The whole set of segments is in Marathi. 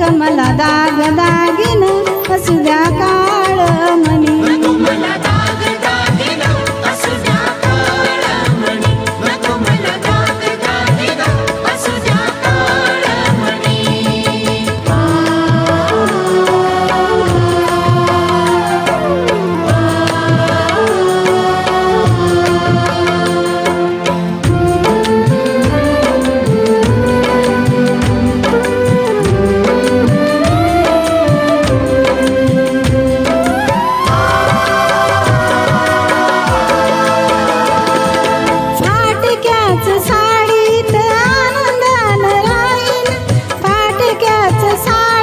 नको मला दाग दागिन असू द्या काळ मणी नको मला दाग दागिन असू द्या काळ मणी नको मला दाग दागिन असू द्या काळ मणी नको मला दाग दागिन असू द्या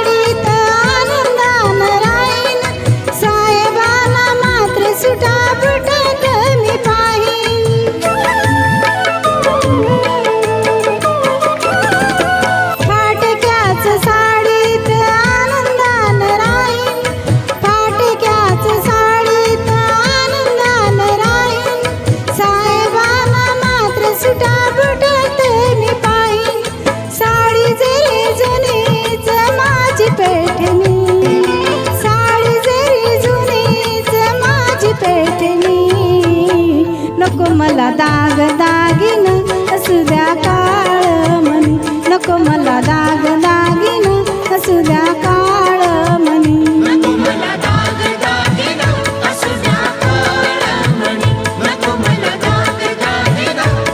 काळ मणी नको मला दाग दागिन असू द्या काळ मणी नको मला दाग दागिन असू द्या काळ मणी नको मला दाग दागिन असू द्या काळ मणी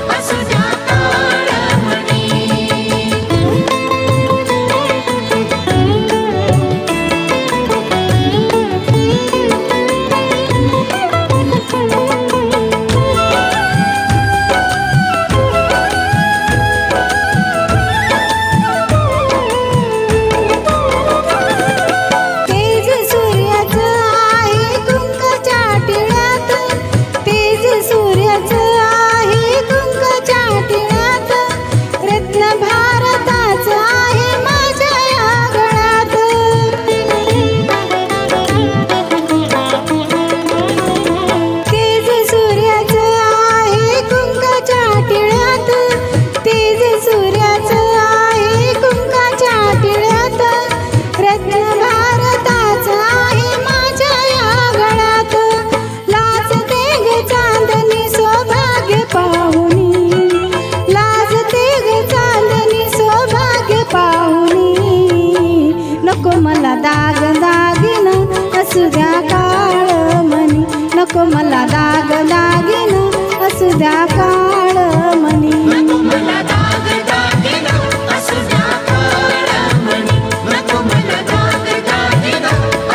नको मला दाग दागिन असू द्या काळ मणी नको मला दाग दागिन असू द्या काळ मणी नको मला दाग दागिन असू द्या काळ मणी नको मला दाग दागिन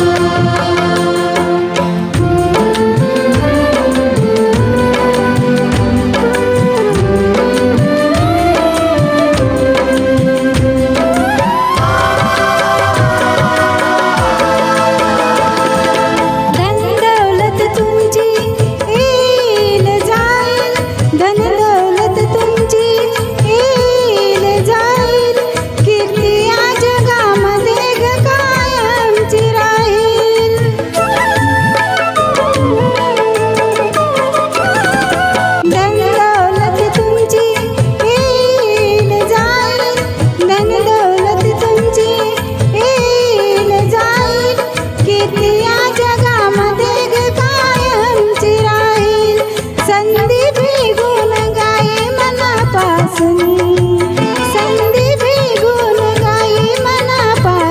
असू द्या काळ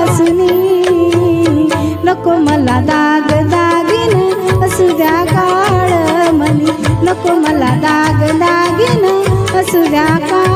मणी नको मला दाग दागिन असू द्या काळ मणी नको मला दाग दागिन असू द्या काळ